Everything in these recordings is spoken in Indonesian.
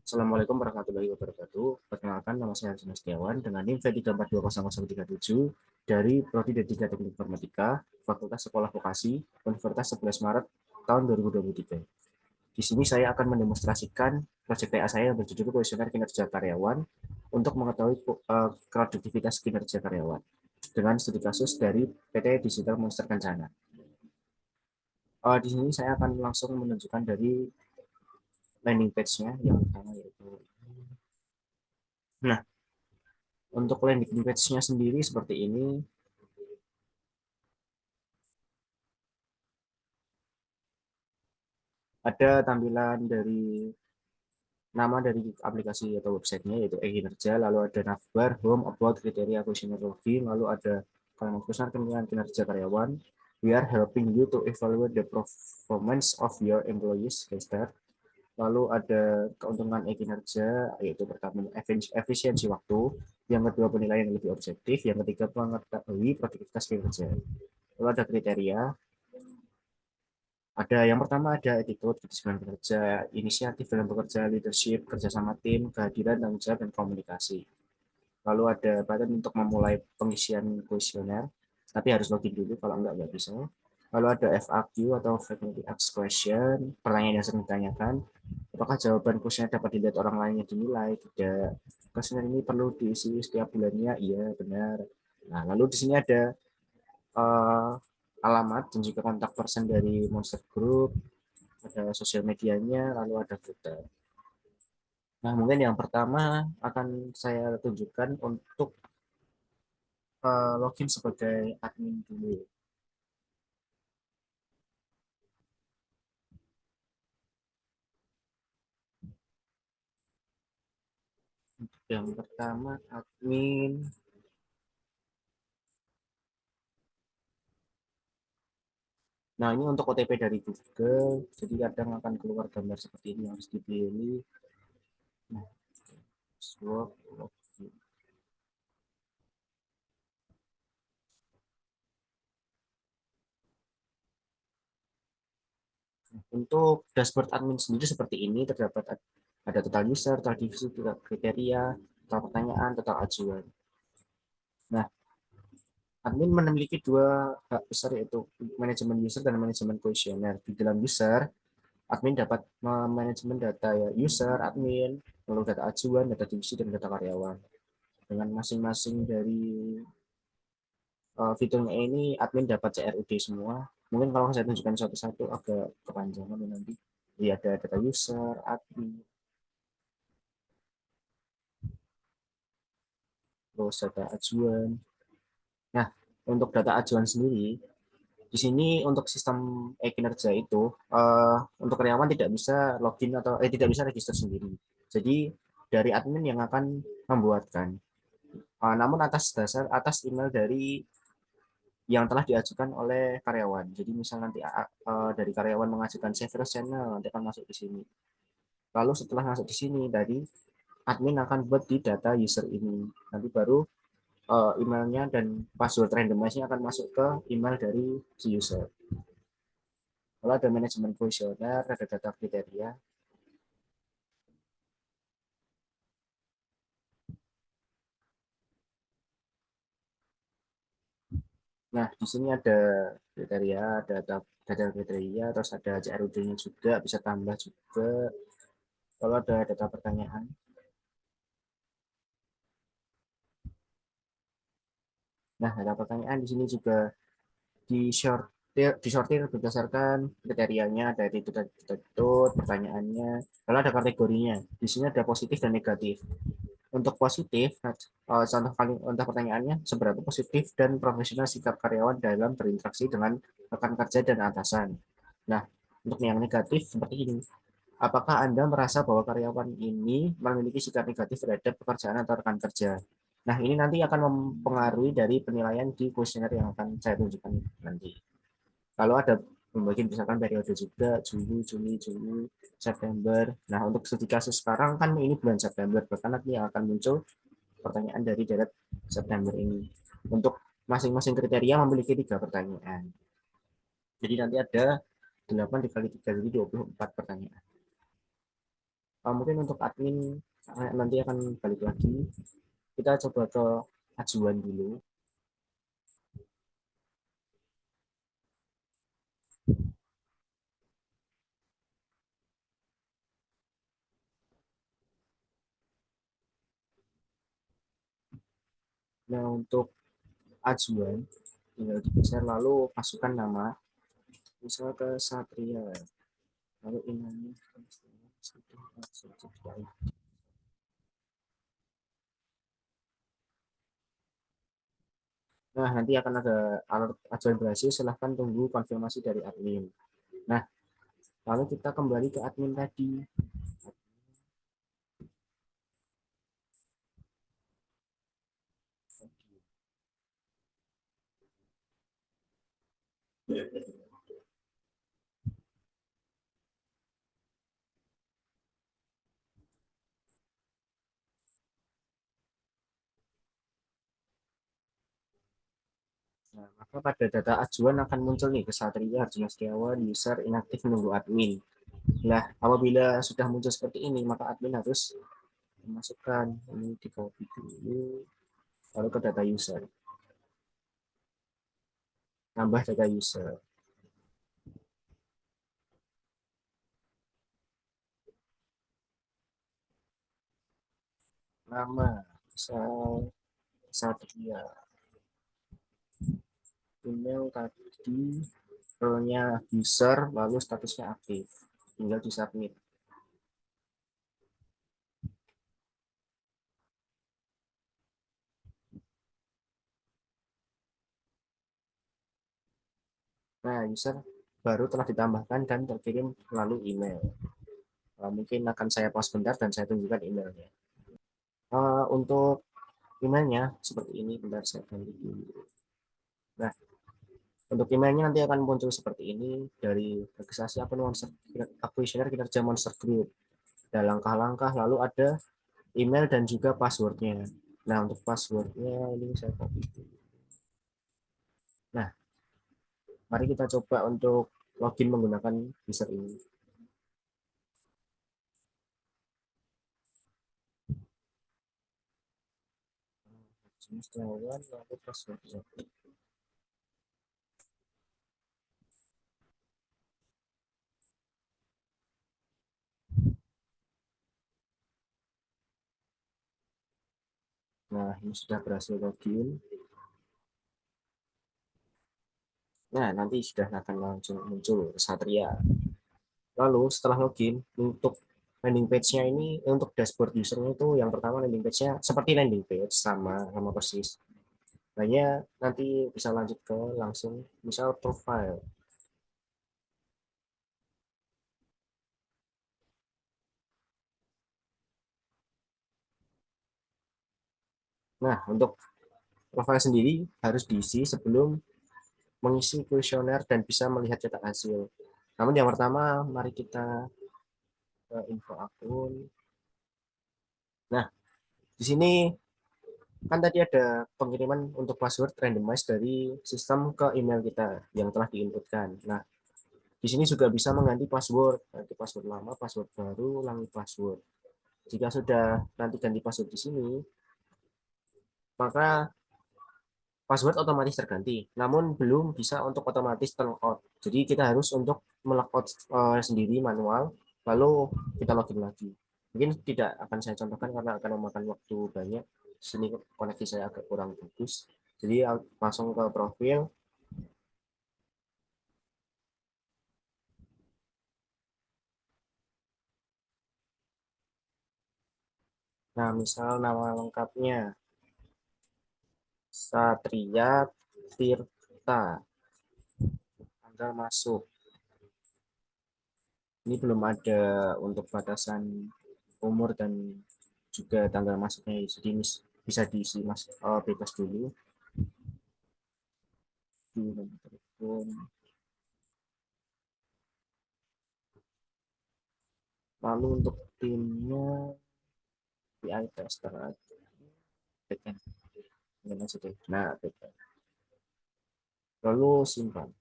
Assalamualaikum warahmatullahi wabarakatuh. Perkenalkan, nama saya Hasan Setiawan dengan NIM V3420037 dari Prodi D3 Teknik Informatika, Fakultas Sekolah Vokasi, Universitas 11 Maret tahun 2023. Di sini saya akan mendemonstrasikan proyek TA saya yang berjudul Kuesioner Kinerja Karyawan untuk mengetahui produktivitas kinerja karyawan dengan studi kasus dari PT Digital Monster Kencana. Di sini saya akan langsung menunjukkan dari landing page-nya yang pertama yaitu. Nah, untuk landing page-nya sendiri seperti ini. Ada tampilan dari nama dari aplikasi atau websitenya yaitu e-kinerja, lalu ada navbar, home, about, kriteria, kuesioner login, lalu ada kalimat kuesioner kinerja karyawan. We are helping you to evaluate the performance of your employees. Lalu ada keuntungan e-kinerja, yaitu pertama efisiensi waktu, yang kedua penilaian yang lebih objektif, yang ketiga mengetahui produktivitas kinerja. Lalu ada kriteria, ada yang pertama ada attitude, kedisiplinan bekerja, inisiatif dalam bekerja, leadership, kerjasama tim, kehadiran, tanggung jawab, dan komunikasi. Lalu ada button untuk memulai pengisian kuesioner, tapi harus login dulu, kalau enggak bisa. Lalu ada FAQ atau Frequently Asked Question, pertanyaan yang sering ditanyakan. Apakah jawaban kuesioner dapat dilihat orang lain yang dinilai? Tidak. Kuesioner ini perlu diisi setiap bulannya? Iya, benar. Nah, lalu di sini ada uh, alamat dan juga kontak person dari Monster Group, ada sosial medianya, lalu ada Twitter. Nah, mungkin yang pertama akan saya tunjukkan untuk login sebagai admin dulu. Untuk yang pertama admin. Nah, ini untuk OTP dari Google, jadi kadang akan keluar gambar seperti ini yang harus dipilih. Nah, password login. Untuk dashboard admin sendiri seperti ini, terdapat ada total user, total divisi, total kriteria, total pertanyaan, total ajuan. Nah, admin memiliki dua hak besar yaitu manajemen user dan manajemen kuesioner. Di dalam user, admin dapat manajemen data ya, user, admin, lalu data ajuan, data divisi, dan data karyawan. Dengan masing-masing dari fiturnya ini, admin dapat CRUD semua. Mungkin kalau saya tunjukkan satu-satu agak kepanjangan nanti. Jadi ada data user, admin, terus data ajuan. Nah, untuk data ajuan sendiri, di sini untuk sistem e-kinerja itu untuk karyawan tidak bisa login atau tidak bisa register sendiri. Jadi dari admin yang akan membuatkan. Namun atas email dari yang telah diajukan oleh karyawan. Jadi misal nanti dari karyawan mengajukan Severus Channel nanti akan masuk di sini. Lalu setelah masuk di sini tadi admin akan buat di data user ini. Nanti baru emailnya dan password randomize-nya akan masuk ke email dari si user. Kalau ada manajemen kuesioner, ada data kriteria. Nah, di sini ada kriteria, data kriteria, terus ada CRUD-nya juga, bisa tambah juga. Kalau ada data pertanyaan. Nah, data pertanyaan di sini juga disortir berdasarkan kriterianya, dari itu pertanyaannya. Lalu ada kategorinya. Di sini ada positif dan negatif. Untuk positif, contoh pertanyaannya, seberapa positif dan profesional sikap karyawan dalam berinteraksi dengan rekan kerja dan atasan. Nah, untuk yang negatif seperti ini. Apakah Anda merasa bahwa karyawan ini memiliki sikap negatif terhadap pekerjaan atau rekan kerja? Nah, ini nanti akan mempengaruhi dari penilaian di kuesioner yang akan saya tunjukkan nanti. Kalau ada membagikan misalkan periode juga Juli, Juli, Juli, September. Nah, untuk studi kasus sekarang kan ini bulan September, bahkan nanti yang akan muncul pertanyaan dari deret September ini. Untuk masing-masing kriteria memiliki 3 pertanyaan. Jadi nanti ada 8 dikali 3, jadi 24 pertanyaan. Mungkin untuk admin nanti akan balik lagi. Kita coba ke ajuan dulu. Nah, untuk ajuan tinggal digeser lalu masukkan nama, misal ke Satria, lalu emailnya. Nah, nanti akan ada alert ajuan berhasil, silahkan tunggu konfirmasi dari admin. Nah, lalu kita kembali ke admin tadi. Nah, maka pada data ajuan akan muncul nih Kesatria Arjuna Setiawan, user inaktif menunggu admin. Nah, apabila sudah muncul seperti ini, maka admin harus memasukkan ini di copy dulu, lalu ke data user, nambah data user, nama, misal Satria, email tadi, role-nya user, lalu statusnya aktif, tinggal di submit. Nah, user baru telah ditambahkan dan terkirim melalui email. Mungkin akan saya pause bentar dan saya tunjukkan emailnya. Untuk emailnya seperti ini, bentar saya ganti dulu. Nah, untuk emailnya nanti akan muncul seperti ini dari registrasi akun Monster, kuesioner kinerja Monster Group. Ada langkah-langkah, lalu ada email dan juga passwordnya. Nah, untuk passwordnya ini saya copy dulu. Nah, mari kita coba untuk login menggunakan user ini. Lalu passwordnya. Nah, ini sudah berhasil login. Nah, nanti sudah akan langsung muncul Satria. Lalu setelah login, untuk landing page-nya ini, untuk dashboard usernya itu yang pertama landing page-nya seperti landing page, sama persis. Hanya nanti bisa lanjut ke langsung misal profile. Nah, untuk profile sendiri harus diisi sebelum mengisi kuesioner dan bisa melihat cetak hasil. Namun yang pertama, mari kita ke info akun. Nah, di sini kan tadi ada pengiriman untuk password randomize dari sistem ke email kita yang telah diinputkan. Nah, di sini juga bisa mengganti password, ganti password lama, password baru, ulangi password. Jika sudah nanti ganti password di sini, maka password otomatis terganti, namun belum bisa untuk otomatis terlogout. Jadi kita harus untuk melogout sendiri manual, lalu kita login lagi. Mungkin tidak akan saya contohkan karena akan memakan waktu banyak. Sini koneksi saya agak kurang bagus. Jadi langsung ke profil. Nah, misal nama lengkapnya Satria Tirta, tanggal masuk. Ini belum ada untuk batasan umur dan juga tanggal masuknya, jadi bisa diisi mas bebas dulu di nomor telepon. Lalu untuk timnya BI tester aja, backend dengan sudah. Nah, backend. Lalu simpan.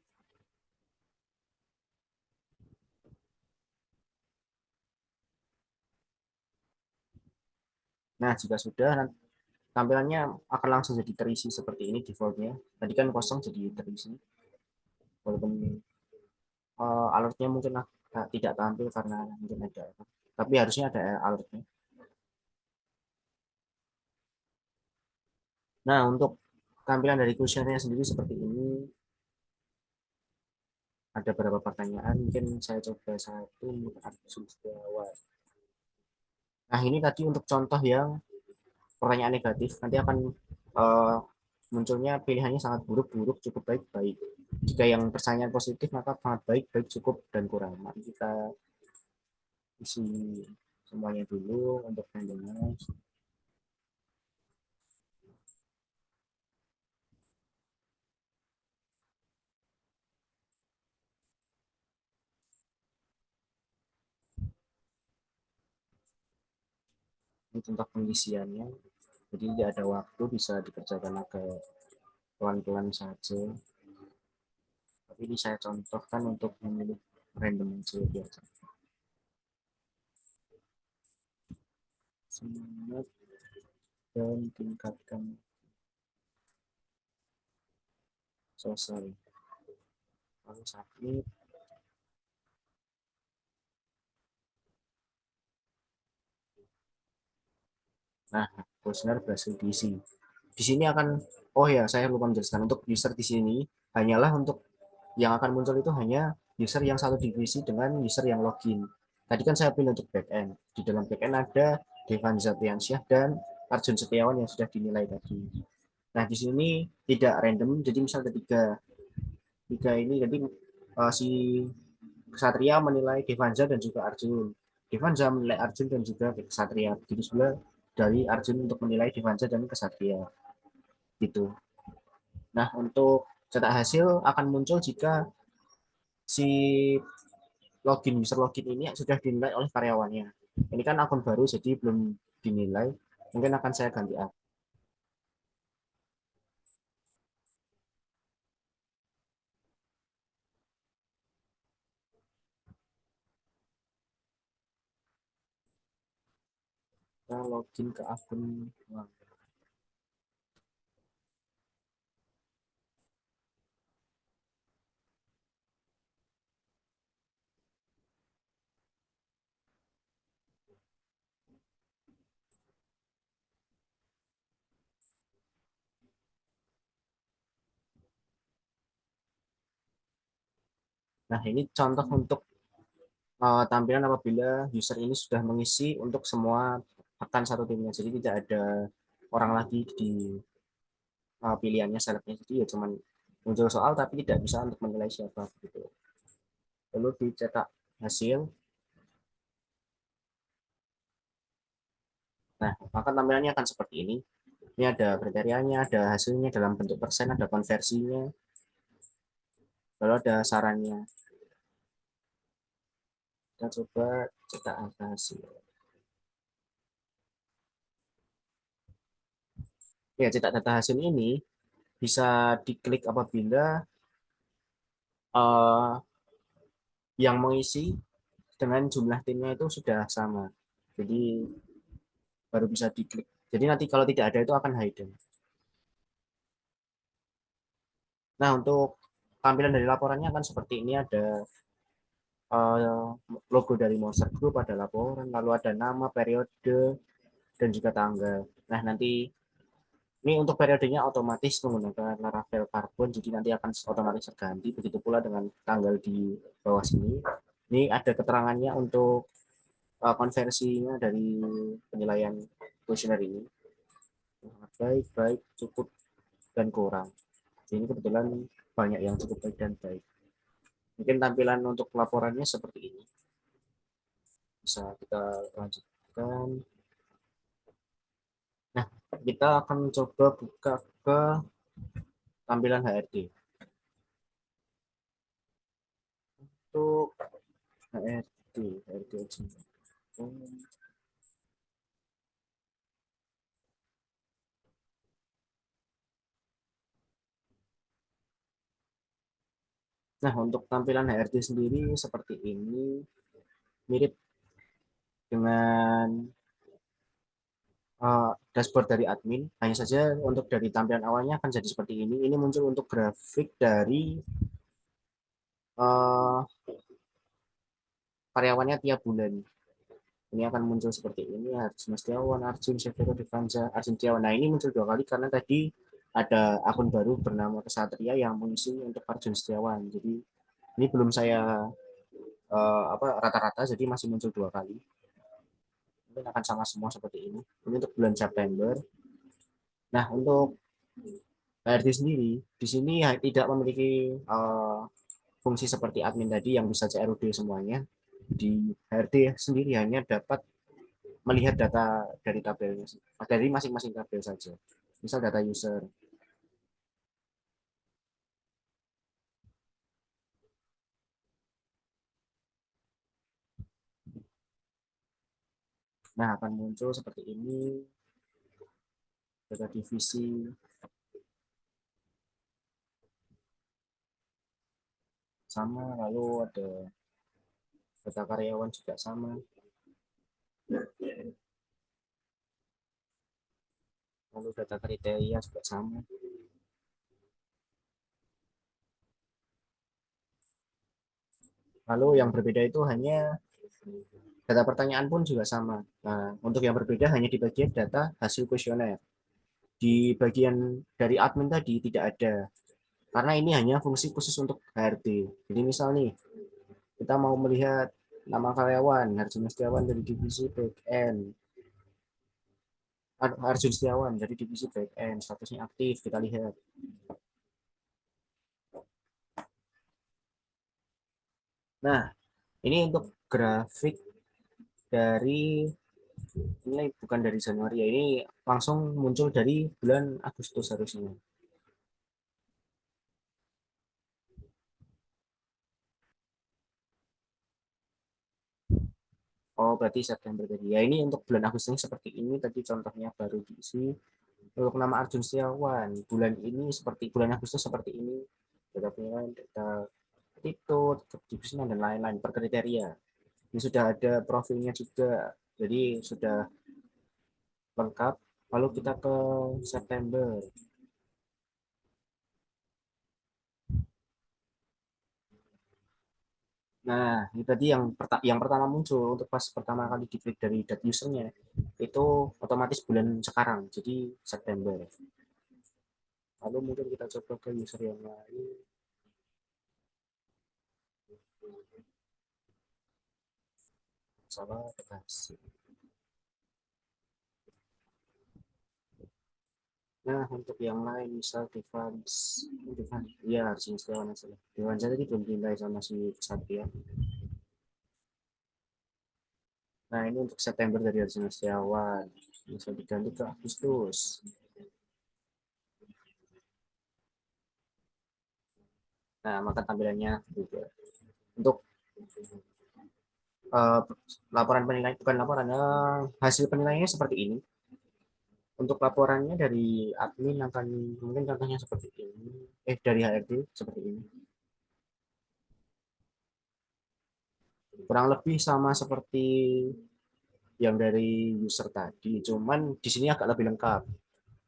Nah, jika sudah, tampilannya akan langsung jadi terisi seperti ini defaultnya. Tadi kan kosong jadi terisi. Walaupun alertnya mungkin tidak tampil karena mungkin ada. Tapi harusnya ada alertnya. Nah, untuk tampilan dari kuesionernya sendiri seperti ini. Ada beberapa pertanyaan, mungkin saya coba satu bawah. Nah, ini tadi untuk contoh yang pertanyaan negatif, nanti akan uh, munculnya pilihannya sangat buruk-buruk, cukup baik-baik. Jika yang pertanyaan positif, maka sangat baik, baik, cukup, dan kurang. Mari kita isi semuanya dulu untuk randomize. Ini tentang pengisiannya. Jadi tidak ada waktu, bisa dikerjakan agak pelan-pelan saja. Tapi ini saya contohkan untuk memilih random saja biasa. Semangat dan tingkatkan selesai. Lalu submit. Nah, kuesioner berhasil diisi. Di sini akan, oh ya, saya lupa menjelaskan untuk user di sini hanyalah untuk yang akan muncul itu hanya user yang satu divisi dengan user yang login. Tadi kan saya pilih untuk backend. Di dalam backend ada Devan Zapiansyah dan Arjun Setiawan yang sudah dinilai tadi. Nah, di sini tidak random, jadi misal ketiga tiga ini, jadi si Kesatria menilai Devanza dan juga Arjun. Devanza menilai Arjun dan juga Kesatria. Jadi sebelah dari Arjun untuk menilai Devanza dan Kesatria. Gitu. Nah, untuk cetak hasil akan muncul jika si user login ini sudah dinilai oleh karyawannya. Ini kan akun baru jadi belum dinilai. Mungkin akan saya ganti akun. Kita login ke akun. Nah, ini contoh untuk tampilan apabila user ini sudah mengisi untuk semua rekan satu timnya. Jadi tidak ada orang lagi di pilihannya selectnya. Jadi ya cuman muncul soal tapi tidak bisa untuk menilai siapa gitu. Lalu dicetak hasil. Nah, maka tampilannya akan seperti ini. Ini ada kriterianya, ada hasilnya dalam bentuk persen, ada konversinya, lalu ada sarannya. Kita coba cetak hasil. Ya, cetak data hasil ini bisa diklik apabila uh, yang mengisi dengan jumlah timnya itu sudah sama. Jadi baru bisa diklik. Jadi nanti kalau tidak ada itu akan hidden. Nah, untuk tampilan dari laporannya kan seperti ini, ada logo dari Monster Group, ada laporan, lalu ada nama, periode, dan juga tanggal. Nah, nanti ini untuk periodenya otomatis menggunakan Laravel Carbon, jadi nanti akan otomatis terganti. Begitu pula dengan tanggal di bawah sini. Ini ada keterangannya untuk konversinya dari penilaian kuesioner ini. Baik, baik, cukup, dan kurang. Ini kebetulan banyak yang cukup baik dan baik. Mungkin tampilan untuk laporannya seperti ini. Bisa kita lanjutkan. Nah, kita akan coba buka ke tampilan HRD. Untuk HRD, HRD aja. Nah, untuk tampilan HRD sendiri seperti ini, mirip dengan dashboard dari admin. Hanya saja untuk dari tampilan awalnya akan jadi seperti ini. Ini muncul untuk grafik dari uh, karyawannya tiap bulan. Ini akan muncul seperti ini, Arjun Setiawan, Arjun Syafiro Devanja, Arjun Setiawan. Nah, ini muncul dua kali karena tadi ada akun baru bernama Kesatria yang mengisi untuk Arjun Setiawan. Jadi ini belum saya rata-rata, jadi masih muncul dua kali. Mungkin akan sama semua seperti ini. Ini untuk bulan September. Nah, untuk HRD sendiri, di sini tidak memiliki fungsi seperti admin tadi yang bisa CRUD semuanya. Di HRD sendiri hanya dapat melihat data dari tabelnya, dari masing-masing tabel saja. Misal data user. Nah, akan muncul seperti ini, data divisi sama, lalu ada data karyawan juga sama, lalu data kriteria juga sama. Lalu yang berbeda itu hanya data pertanyaan pun juga sama. Nah, untuk yang berbeda hanya di bagian data hasil kuesioner. Di bagian dari admin tadi tidak ada, karena ini hanya fungsi khusus untuk HRD. Jadi misal nih, kita mau melihat nama karyawan, Arjun Setiawan dari divisi back-end, Arjun Setiawan dari divisi back-end, statusnya aktif, kita lihat. Nah, ini untuk grafik dari, ini bukan dari Januari ya, ini langsung muncul dari bulan Agustus harusnya. Oh, berarti September tadi. Ya, ini untuk bulan Agustus seperti ini tadi contohnya baru diisi. Untuk nama Arjun Setiawan, bulan ini seperti bulan Agustus seperti ini. Data penilaian, data itu, divisi dan lain-lain per kriteria. Ini sudah ada profilnya juga. Jadi sudah lengkap. Lalu kita ke September. Nah, ini tadi yang pertama muncul untuk pas pertama kali diklik dari data usernya itu otomatis bulan sekarang, jadi September. Lalu mungkin kita coba ke user yang lain, salah kasih. Nah, untuk yang lain misal Devan, ya harus Setiawan aja. Devan tadi belum pindah sama si Satria. Nah, ini untuk September dari Arjuna Setiawan. Bisa diganti ke Agustus. Nah, maka tampilannya juga. Untuk uh, laporan penilaian, bukan laporan, hasil penilaiannya seperti ini. Untuk laporannya dari admin akan mungkin contohnya seperti ini. Dari HRD seperti ini. Kurang lebih sama seperti yang dari user tadi, cuman di sini agak lebih lengkap.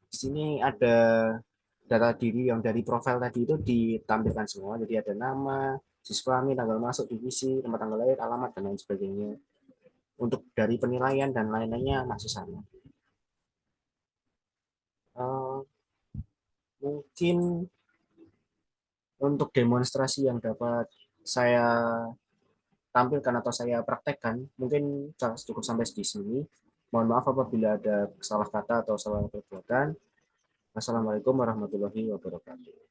Di sini ada data diri yang dari profil tadi itu ditampilkan semua, jadi ada nama, siswa kami, tanggal masuk, divisi, tempat tanggal lahir, alamat, dan lain sebagainya. Untuk dari penilaian dan lain-lainnya masih sama. Uh, Mungkin untuk demonstrasi yang dapat saya tampilkan atau saya praktekkan, mungkin cukup sampai di sini. Mohon maaf apabila ada salah kata atau salah perbuatan. Wassalamualaikum warahmatullahi wabarakatuh.